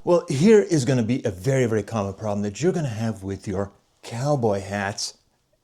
Well, here is going to be a very, very common problem that you're going to have with your cowboy hats.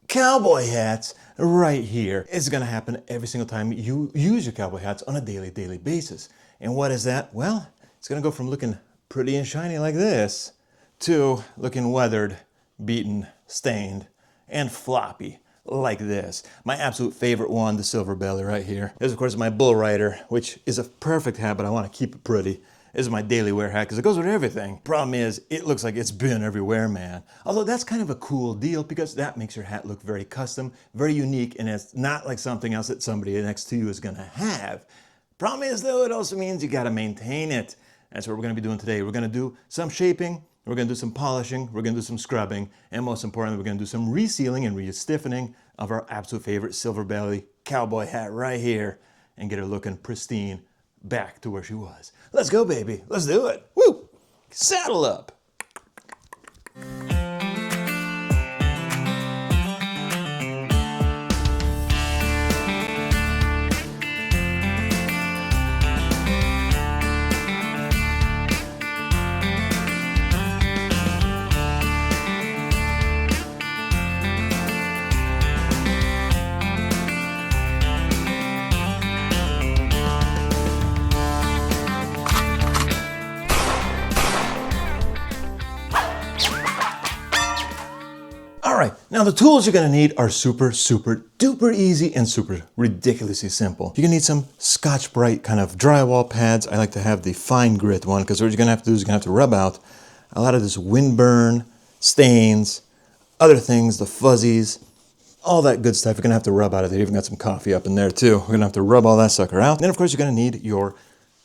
Cowboy hats right here. It's going to happen every single time you use your cowboy hats on a daily basis. And what is that? Well, it's going to go from looking pretty and shiny like this to looking weathered, beaten, stained, and floppy like this. My absolute favorite one, the silver belly right here. This, of course, is my bull rider, which is a perfect hat, but I want to keep it pretty. This is my daily wear hat because it goes with everything. Problem is, it looks like it's been everywhere, man. Although that's kind of a cool deal because that makes your hat look very custom, very unique, and it's not like something else that somebody next to you is gonna have. Problem is, though, it also means you gotta maintain it. That's what we're gonna be doing today. We're gonna do some shaping, we're gonna do some polishing, we're gonna do some scrubbing, and most importantly, we're gonna do some resealing and re-stiffening of our absolute favorite silver belly cowboy hat right here and get her looking pristine back to where she was. Let's go, baby. Let's do it. Woo! Saddle up. All right, now the tools you're gonna need are super duper easy and super ridiculously simple. You're gonna need some Scotch-Brite kind of drywall pads. I like to have the fine grit one because what you're gonna have to do is you're gonna have to rub out a lot of this windburn, stains, other things, the fuzzies, all that good stuff. You're gonna have to rub out of there. You've even got some coffee up in there too. We're gonna have to rub all that sucker out. And then of course you're gonna need your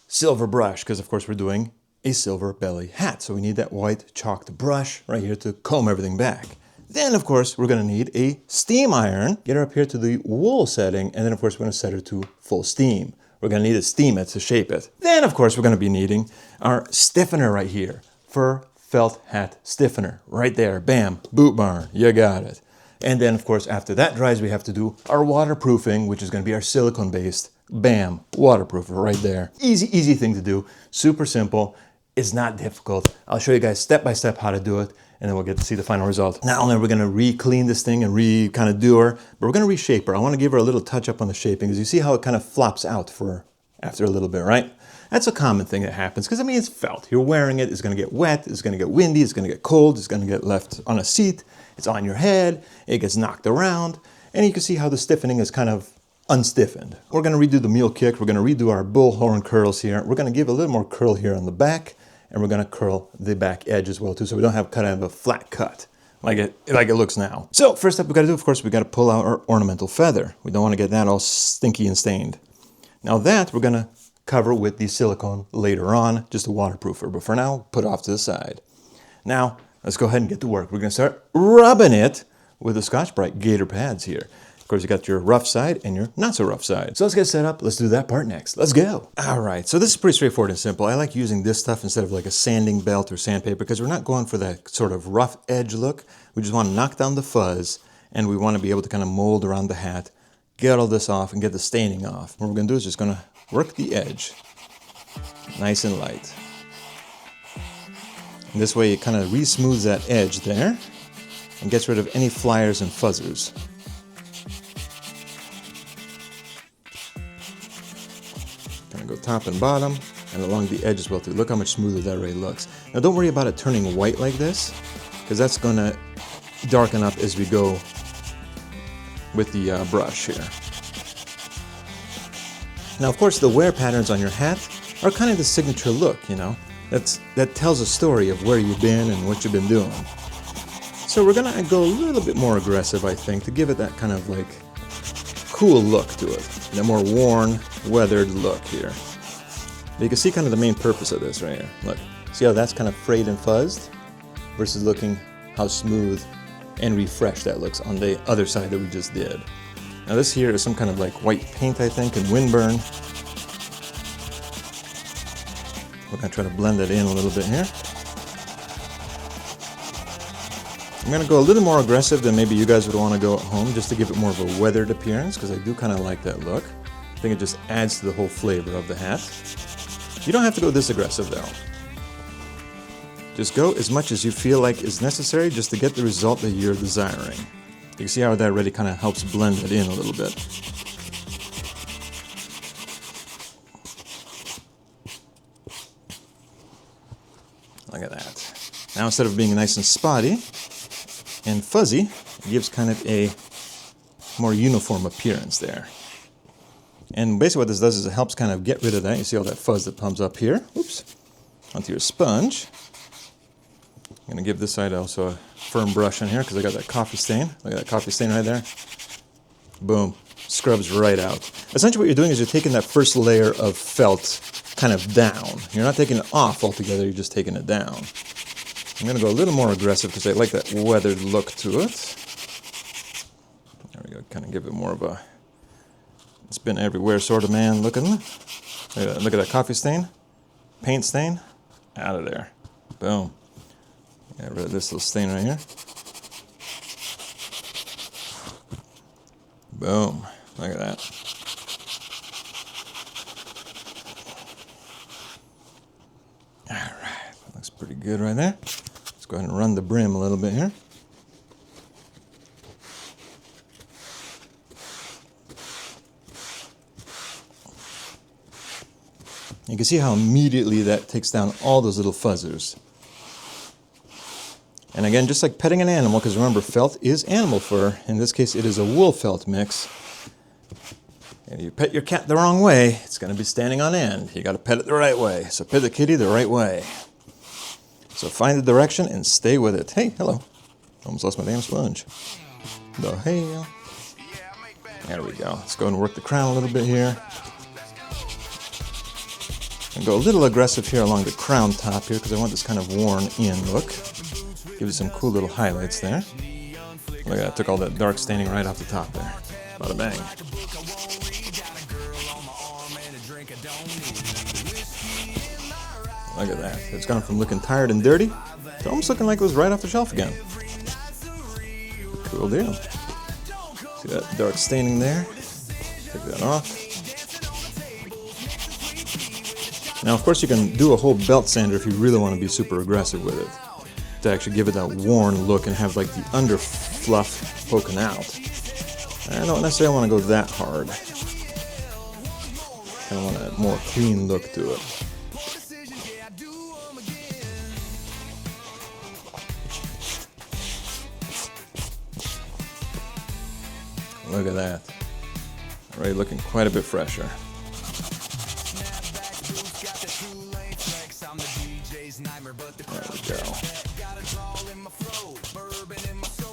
silver brush because of course we're doing a silver belly hat. So we need that white chalked brush right here to comb everything back. Then, of course, we're gonna need a steam iron. Get her up here to the wool setting, and then, of course, we're gonna set her to full steam. We're gonna need to steam it to shape it. Then, of course, we're gonna be needing our stiffener right here. Fur felt hat stiffener. Right there, bam, boot barn, you got it. And then, of course, after that dries, we have to do our waterproofing, which is gonna be our silicone-based, bam, waterproofer right there. Easy thing to do, super simple. It's not difficult. I'll show you guys step by step how to do it, and then we'll get to see the final result. Not only are we gonna re-clean this thing and kind of do her, but we're gonna reshape her. I wanna give her a little touch up on the shaping, because you see how it kind of flops out for after a little bit, right? That's a common thing that happens, because I mean, it's felt. You're wearing it, it's gonna get wet, it's gonna get windy, it's gonna get cold, it's gonna get left on a seat, it's on your head, it gets knocked around, and you can see how the stiffening is kind of unstiffened. We're gonna redo the mule kick, we're gonna redo our bullhorn curls here, we're gonna give a little more curl here on the back, and we're gonna curl the back edge as well too, so we don't have kind of a flat cut like it looks now. So first step we gotta do, of course, we gotta pull out our ornamental feather. We don't wanna get that all stinky and stained. Now that we're gonna cover with the silicone later on, just a waterproofer, but for now, put off to the side. Now, let's go ahead and get to work. We're gonna start rubbing it with the Scotch-Brite Gator pads here. Of course, you got your rough side and your not so rough side. So let's get set up. Let's do that part next. Let's go. All right, so this is pretty straightforward and simple. I like using this stuff instead of like a sanding belt or sandpaper because we're not going for that sort of rough edge look. We just want to knock down the fuzz and we want to be able to kind of mold around the hat, get all this off and get the staining off. What we're gonna do is just gonna work the edge nice and light. And this way it kind of re-smooths that edge there and gets rid of any flyers and fuzzers. Kind of go top and bottom and along the edge as well too. Look how much smoother that already looks. Now don't worry about it turning white like this because that's gonna darken up as we go with the brush here. Now of course the wear patterns on your hat are kind of the signature look, you know. That tells a story of where you've been and what you've been doing. So we're gonna go a little bit more aggressive, I think, to give it that kind of like cool look to it. That more worn, weathered look here. But you can see kind of the main purpose of this right here. Look, see how that's kind of frayed and fuzzed versus looking how smooth and refreshed that looks on the other side that we just did. Now this here is some kind of like white paint, I think, and windburn. We're gonna try to blend it in a little bit here. I'm gonna go a little more aggressive than maybe you guys would wanna go at home just to give it more of a weathered appearance because I do kind of like that look. I think it just adds to the whole flavor of the hat. You don't have to go this aggressive though. Just go as much as you feel like is necessary just to get the result that you're desiring. You can see how that already kind of helps blend it in a little bit. Look at that. Now instead of being nice and spotty and fuzzy, it gives kind of a more uniform appearance there. And basically what this does is it helps kind of get rid of that. You see all that fuzz that comes up here. Oops. Onto your sponge. I'm going to give this side also a firm brush in here because I got that coffee stain. Look at that coffee stain right there. Boom. Scrubs right out. Essentially what you're doing is you're taking that first layer of felt kind of down. You're not taking it off altogether, you're just taking it down. I'm going to go a little more aggressive because I like that weathered look to it. There we go. Kind of give it more of a it's been everywhere sort of man looking. Look at that coffee stain. Paint stain. Out of there. Boom. Get rid of this little stain right here. Boom. Look at that. Alright, that looks pretty good right there. Let's go ahead and run the brim a little bit here. You can see how immediately that takes down all those little fuzzers. And again, just like petting an animal, because remember, felt is animal fur. In this case, it is a wool felt mix. If you pet your cat the wrong way, it's going to be standing on end. You got to pet it the right way. So pet the kitty the right way. So find the direction and stay with it. Hey, hello. Almost lost my damn sponge. The hell. There we go. Let's go ahead and work the crown a little bit here. And go a little aggressive here along the crown top here because I want this kind of worn in look. Give you some cool little highlights there. Look at that, took all that dark staining right off the top there. Bada bang. Look at that. It's gone from looking tired and dirty to almost looking like it was right off the shelf again. Cool deal. See that dark staining there? Take that off. Now, of course, you can do a whole belt sander if you really want to be super aggressive with it, to actually give it that worn look and have like the under fluff poking out. I don't necessarily want to go that hard. Kind of want a more clean look to it. Look at that. Already looking quite a bit fresher. There we go.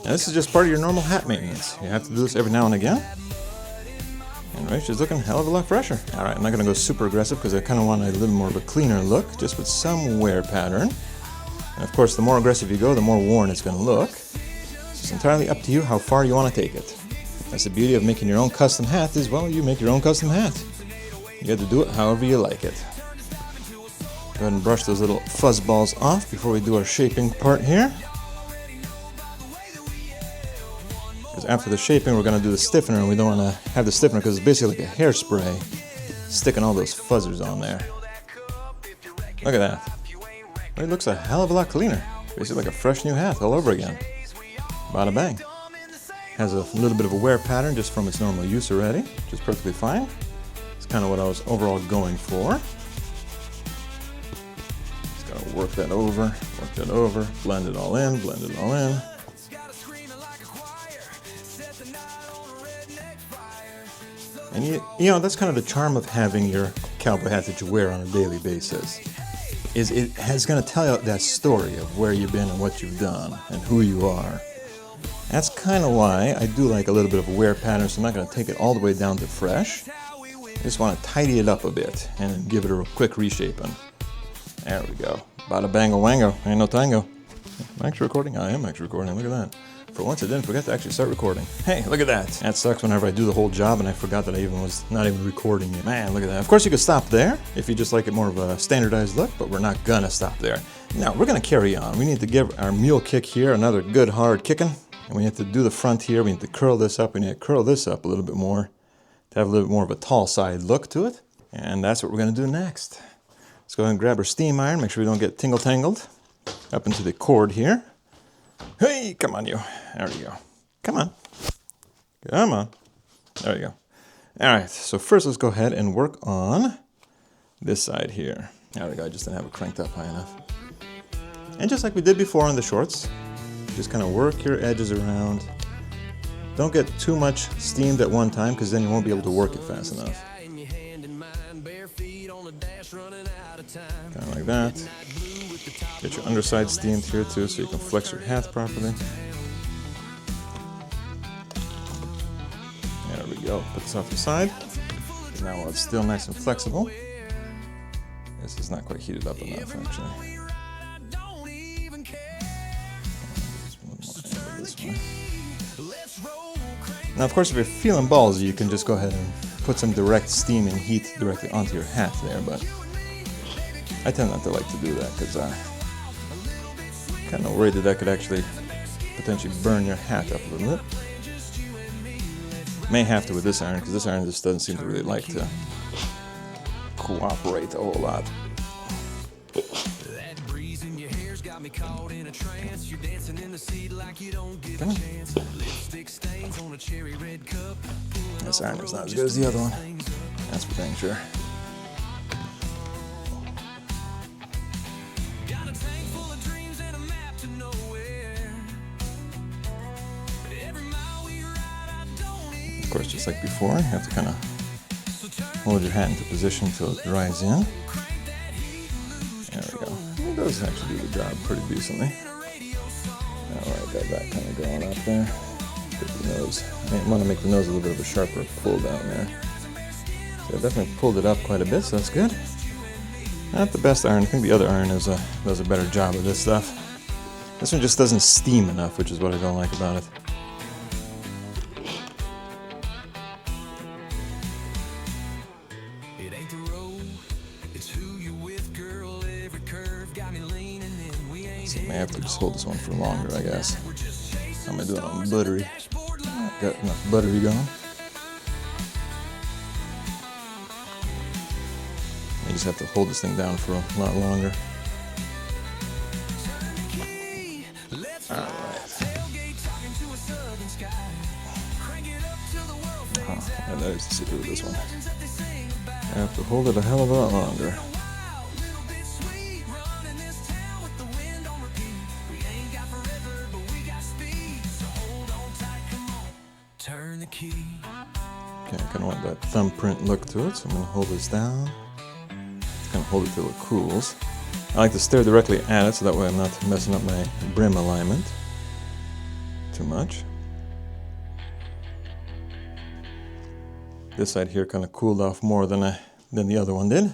Now this is just part of your normal hat maintenance. You have to do this every now and again. And right, she's looking a hell of a lot fresher. Alright, I'm not going to go super aggressive because I kind of want a little more of a cleaner look, just with some wear pattern. And of course, the more aggressive you go, the more worn it's going to look. So it's entirely up to you how far you want to take it. That's the beauty of making your own custom hat is, well, you make your own custom hat. You have to do it however you like it. Go ahead and brush those little fuzz balls off before we do our shaping part here. Because after the shaping, we're going to do the stiffener, and we don't want to have the stiffener because it's basically like a hairspray sticking all those fuzzers on there. Look at that. It looks a hell of a lot cleaner. Basically like a fresh new hat all over again. Bada bang. Has a little bit of a wear pattern just from its normal use already, which is perfectly fine. It's kind of what I was overall going for. Just gotta work that over, blend it all in, blend it all in. And you know, that's kind of the charm of having your cowboy hat that you wear on a daily basis. Is it has gonna tell you that story of where you've been and what you've done and who you are. That's kind of why I do like a little bit of a wear pattern, so I'm not going to take it all the way down to fresh. I just want to tidy it up a bit and give it a quick reshaping. There we go. Bada bango wango. Ain't no tango. Am I actually recording? I am actually recording. Look at that. For once I didn't forget to actually start recording. Hey, look at that. That sucks whenever I do the whole job and I forgot that I was not even recording it. Man, look at that. Of course you could stop there if you just like it more of a standardized look, but we're not going to stop there. Now, we're going to carry on. We need to give our mule kick here another good hard kicking. And we have to do the front here, we need to curl this up, we need to curl this up a little bit more to have a little bit more of a tall side look to it. And that's what we're going to do next. Let's go ahead and grab our steam iron, make sure we don't get tingle-tangled. up into the cord here. Hey, come on you. There you go. Come on. Come on. There you go. All right, so first let's go ahead and work on this side here. There we go, I just didn't have it cranked up high enough. And just like we did before on the shorts, just kind of work your edges around. Don't get too much steamed at one time because then you won't be able to work it fast enough. Kind of like that. Get your underside steamed here too so you can flex your hat properly. There we go. Put this off the side. Now while it's still nice and flexible, this is not quite heated up enough actually. Now of course if you're feeling ballsy you can just go ahead and put some direct steam and heat directly onto your hat there, but I tend not to like to do that because I'm kind of worried that that could actually potentially burn your hat up a little bit. May have to with this iron because this iron just doesn't seem to really like to cooperate a whole lot. Come on. This iron is not as good as the other one. That's for dang sure. Of course, just like before, you have to kind of hold your hat into position until it dries in. There we go. It does actually do the job pretty decently. Alright, got that kind of going up there. Get the nose. I want to make the nose a little bit of a sharper pull down there. So I definitely pulled it up quite a bit, so that's good. Not the best iron. I think the other iron does a better job of this stuff. This one just doesn't steam enough, which is what I don't like about it. So I may have to just hold this one for longer, I guess. How am I doing on buttery? Got enough buttery going. I just have to hold this thing down for a lot longer. Alright. And there's the secret of this one. I have to hold it a hell of a lot longer. Okay, I kind of want that thumbprint look to it, so I'm going to hold this down. Kind of hold it till it cools. I like to stare directly at it so that way I'm not messing up my brim alignment too much. This side here kind of cooled off more than the other one did. So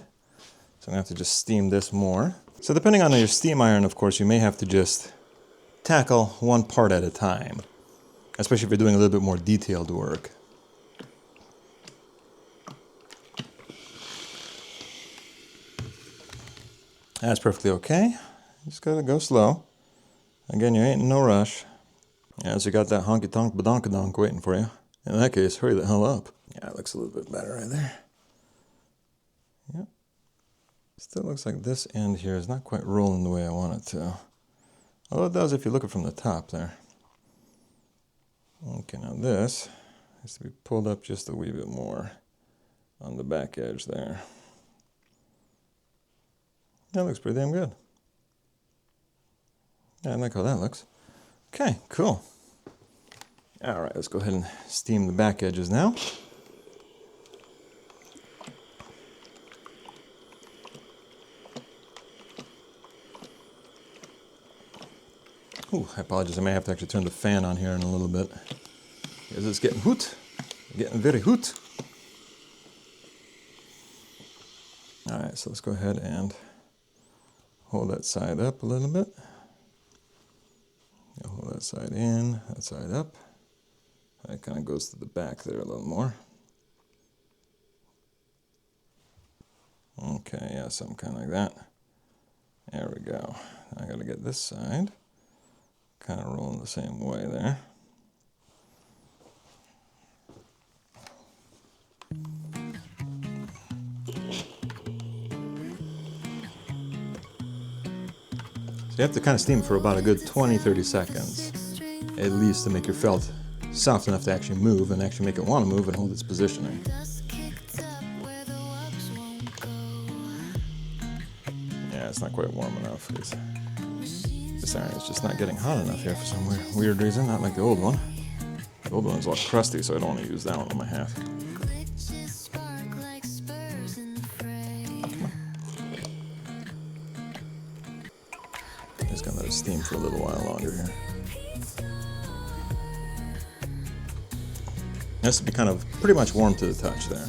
I'm going to have to just steam this more. So depending on your steam iron, of course, you may have to just tackle one part at a time. Especially if you're doing a little bit more detailed work. That's perfectly okay. You just gotta go slow. Again, you ain't in no rush. Yeah, so you got that honky tonk badonkadonk waiting for you. In that case, hurry the hell up. Yeah, it looks a little bit better right there. Yep. Still looks like this end here is not quite rolling the way I want it to. Although it does if you look at it from the top there. Okay, now this has to be pulled up just a wee bit more on the back edge there. That looks pretty damn good. Yeah, I like how that looks. Okay, cool. All right, let's go ahead and steam the back edges now. Ooh, I apologize, I may have to actually turn the fan on here in a little bit. Because it's getting hoot. Getting very hoot. All right, so let's go ahead and hold that side up a little bit. Hold that side in, that side up. That kind of goes to the back there a little more. Okay, yeah, something kind of like that. There we go. I gotta get this side kind of rolling the same way there. So you have to kind of steam for about a good 20-30 seconds, at least, to make your felt soft enough to actually move and actually make it want to move and hold its positioning. Yeah, it's not quite warm enough because this iron is just not getting hot enough here for some weird reason, not like the old one. The old one's all crusty, so I don't want to use that one on my hat. Just gonna let it steam for a little while longer here. It has to be kind of pretty much warm to the touch there.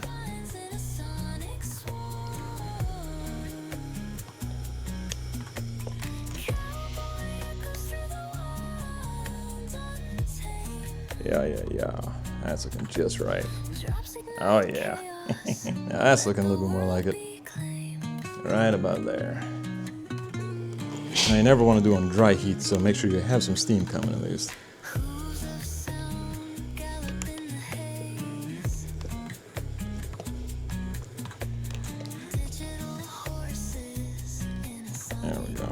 Yeah. That's looking just right. Oh yeah. Now that's looking a little bit more like it. Right about there. Now you never want to do it on dry heat, so make sure you have some steam coming at least. There we go.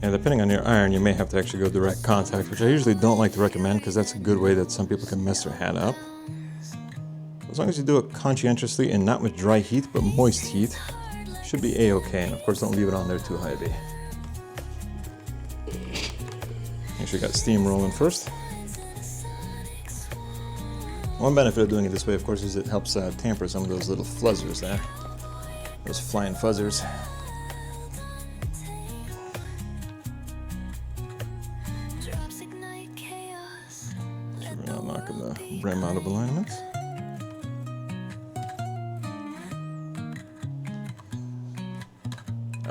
And depending on your iron, you may have to actually go direct contact, which I usually don't like to recommend because that's a good way that some people can mess their hat up. As long as you do it conscientiously and not with dry heat, but moist heat, it should be a-okay. And of course, don't leave it on there too heavy. Make sure you got steam rolling first. One benefit of doing it this way, of course, is it helps tamper some of those little fluzzers there. Those flying fuzzers. We're not knocking the brim out of alignment.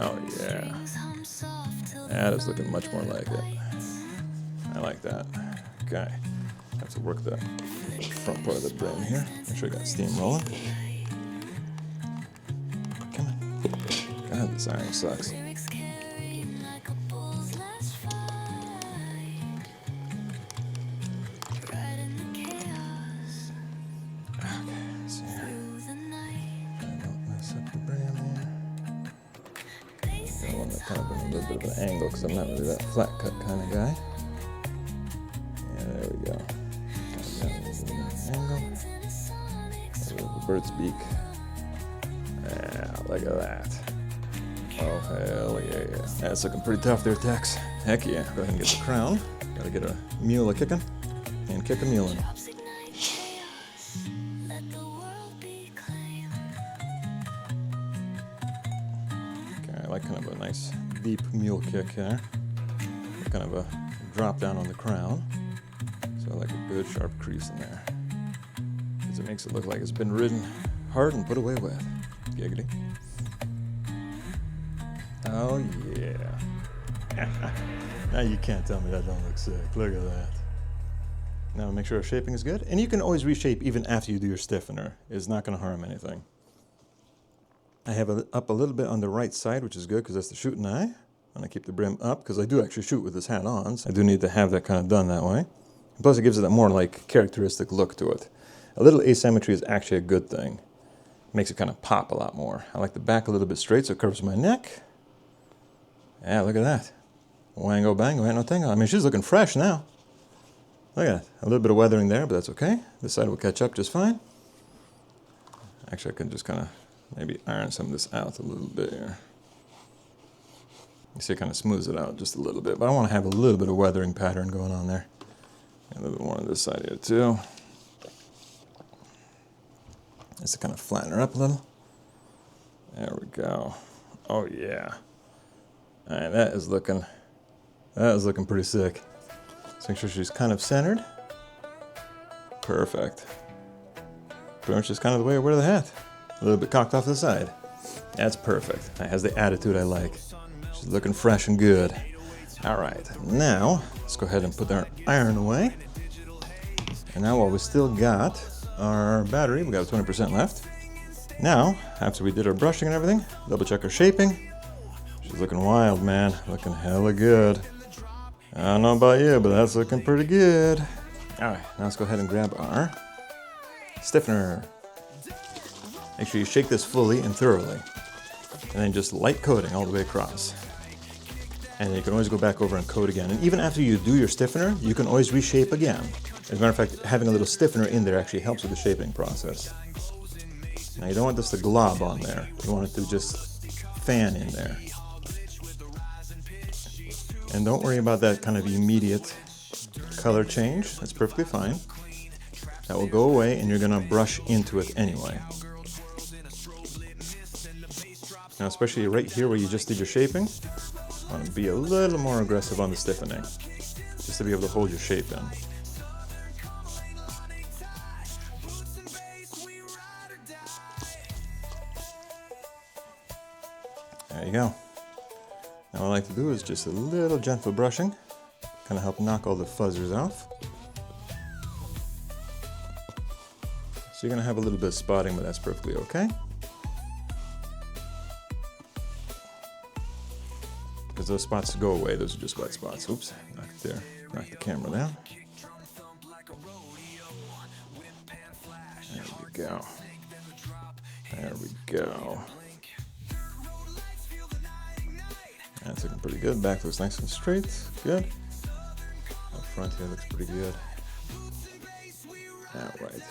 Oh yeah, that is looking much more like it. I like that. Okay, have to work the front part of the brim here. Make sure I got steam rolling. Come on. God, this iron sucks. Kind of a little bit of an angle because I'm not really that flat cut kind of guy. Yeah, there we go. Kind of down a little bit of an angle. A little bird's beak. Yeah, look at that. Oh, hell yeah. That's looking pretty tough there, Tex. Heck yeah. Go ahead and get the crown. Gotta get a mule a-kicking and kick a mulin'. I like kind of a nice deep mule kick here. Kind of a drop down on the crown. So I like a good sharp crease in there. Because it makes it look like it's been ridden hard and put away wet. Giggity. Oh yeah. Now you can't tell me that don't look sick. Look at that. Now make sure our shaping is good. And you can always reshape even after you do your stiffener. It's not going to harm anything. I have it up a little bit on the right side, which is good because that's the shooting eye. And I keep the brim up because I do actually shoot with this hat on. So I do need to have that kind of done that way. And plus it gives it a more like characteristic look to it. A little asymmetry is actually a good thing. It makes it kind of pop a lot more. I like the back a little bit straight so it curves my neck. Yeah, look at that. Wango bango, ain't no thing. I mean, she's looking fresh now. Look at that. A little bit of weathering there, but that's okay. This side will catch up just fine. Actually, I can just kind of maybe iron some of this out a little bit here. You see it kind of smooths it out just a little bit, but I want to have a little bit of weathering pattern going on there. And a little bit more on this side here too. Just to kind of flatten her up a little. There we go. Oh yeah. All right, that is looking pretty sick. Let's make sure she's kind of centered. Perfect. Pretty much just kind of the way I wear the hat. A little bit cocked off to the side. That's perfect. That has the attitude I like. She's looking fresh and good. All right, now let's go ahead and put our iron away. And now while we still got our battery, we got 20% left. Now, after we did our brushing and everything, double check her shaping. She's looking wild, man. Looking hella good. I don't know about you, but that's looking pretty good. All right, now let's go ahead and grab our Stiffener. Make sure you shake this fully and thoroughly. And then just light coating all the way across. And then you can always go back over and coat again. And even after you do your stiffener, you can always reshape again. As a matter of fact, having a little stiffener in there actually helps with the shaping process. Now you don't want this to glob on there. You want it to just fan in there. And don't worry about that kind of immediate color change. That's perfectly fine. That will go away and you're gonna brush into it anyway. Now, especially right here where you just did your shaping, I want to be a little more aggressive on the stiffening, just to be able to hold your shape in. There you go. Now what I like to do is just a little gentle brushing, kind of help knock all the fuzzers off. So you're going to have a little bit of spotting, but that's perfectly okay. Because those spots go away, those are just wet spots. Oops, knocked there, knocked the camera down. There we go. There we go. That's looking pretty good. Back looks nice and straight. Good. Up front here looks pretty good. All right.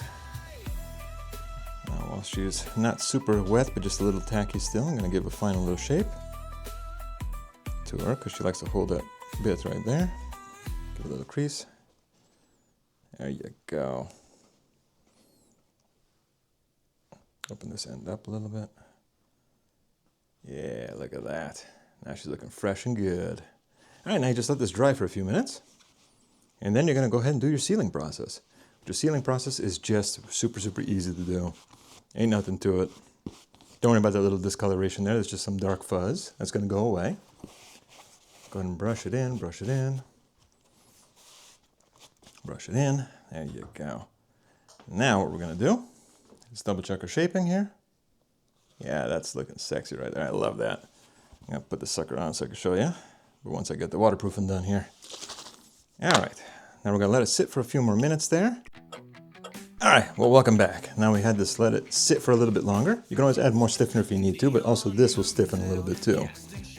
Now while she's not super wet, but just a little tacky still, I'm going to give a final little shape to her because she likes to hold that bit right there. Give a little crease. There you go. Open this end up a little bit. Yeah, look at that. Now she's looking fresh and good. All right, now you just let this dry for a few minutes. And then you're going to go ahead and do your sealing process. Your sealing process is just super, super easy to do. Ain't nothing to it. Don't worry about that little discoloration there. There's just some dark fuzz. That's going to go away. Go ahead and brush it in, brush it in. Brush it in. There you go. Now what we're going to do is double check our shaping here. Yeah, that's looking sexy right there. I love that. I'm going to put the sucker on so I can show you. But once I get the waterproofing done here. All right. Now we're going to let it sit for a few more minutes there. All right, well, welcome back. Now we had this let it sit for a little bit longer. You can always add more stiffener if you need to, but also this will stiffen a little bit too.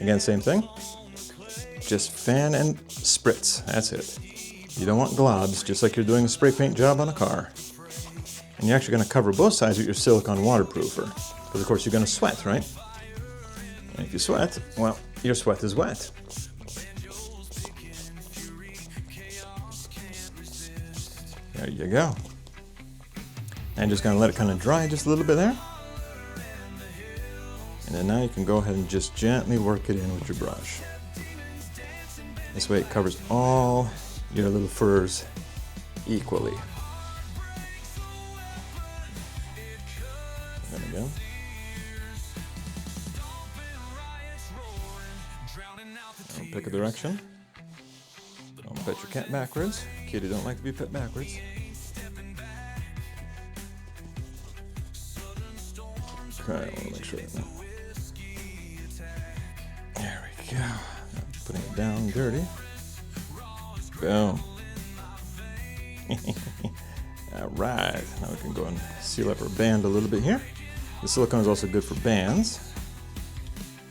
Again, same thing. Just fan and spritz, that's it. You don't want globs, just like you're doing a spray paint job on a car. And you're actually gonna cover both sides with your silicone waterproofer. Because of course you're gonna sweat, right? And if you sweat, well, your sweat is wet. There you go. And just gonna let it kind of dry just a little bit there. And then now you can go ahead and just gently work it in with your brush. This way it covers all your little furs equally. There we go. Now pick a direction. Don't pet your cat backwards. Kitty don't like to be pet backwards. Okay, I want to make sure. There we go. Putting it down dirty. Boom. All right. Now we can go and seal up our band a little bit here. The silicone is also good for bands.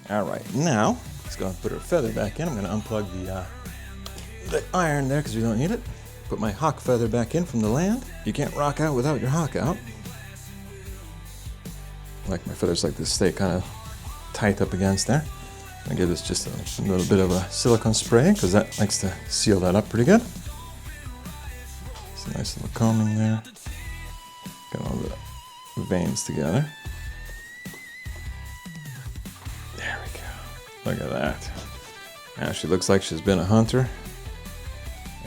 All right. Now let's go and put our feather back in. I'm going to unplug the iron there because we don't need it. Put my hawk feather back in from the land. You can't rock out without your hawk out. I like my feathers like this stay kind of tight up against there. I give this just a little bit of a silicone spray because that likes to seal that up pretty good. It's a nice little combing there. Got all the veins together. There we go. Look at that. Now she looks like she's been a hunter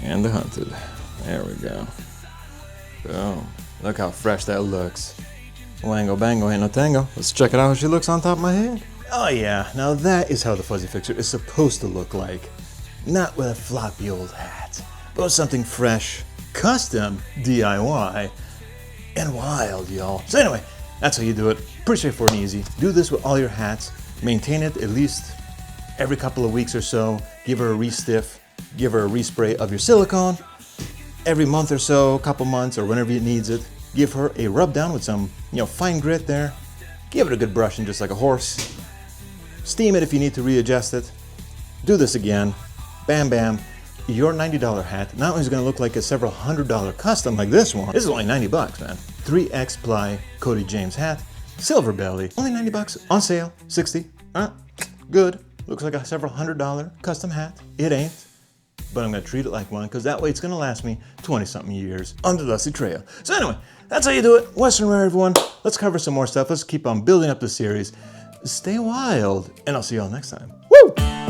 and a hunted. There we go. Boom. Look how fresh that looks. Wango bango ain't no tango. Let's check it out how she looks on top of my head. Oh yeah, now that is how the fuzzy fixer is supposed to look like. Not with a floppy old hat, but with something fresh, custom, DIY, and wild, y'all. So anyway, that's how you do it. Pretty straightforward and easy. Do this with all your hats. Maintain it at least every couple of weeks or so. Give her a re-stiff. Give her a respray of your silicone. Every month or so, couple months, or whenever it needs it. Give her a rub down with some, fine grit there. Give it a good brushing just like a horse. Steam it if you need to readjust it. Do this again. Bam, bam. Your $90 hat not only is going to look like a several $100 custom like this one. This is only 90 bucks, man. 3X ply Cody James hat, silver belly, only 90 bucks, on sale, 60. Good. Looks like a several $100 custom hat. It ain't, but I'm going to treat it like one because that way it's going to last me 20-something years on the Dusty Trail. So anyway, that's how you do it. Western wear, everyone. Let's cover some more stuff. Let's keep on building up the series. Stay wild, and I'll see y'all next time. Woo!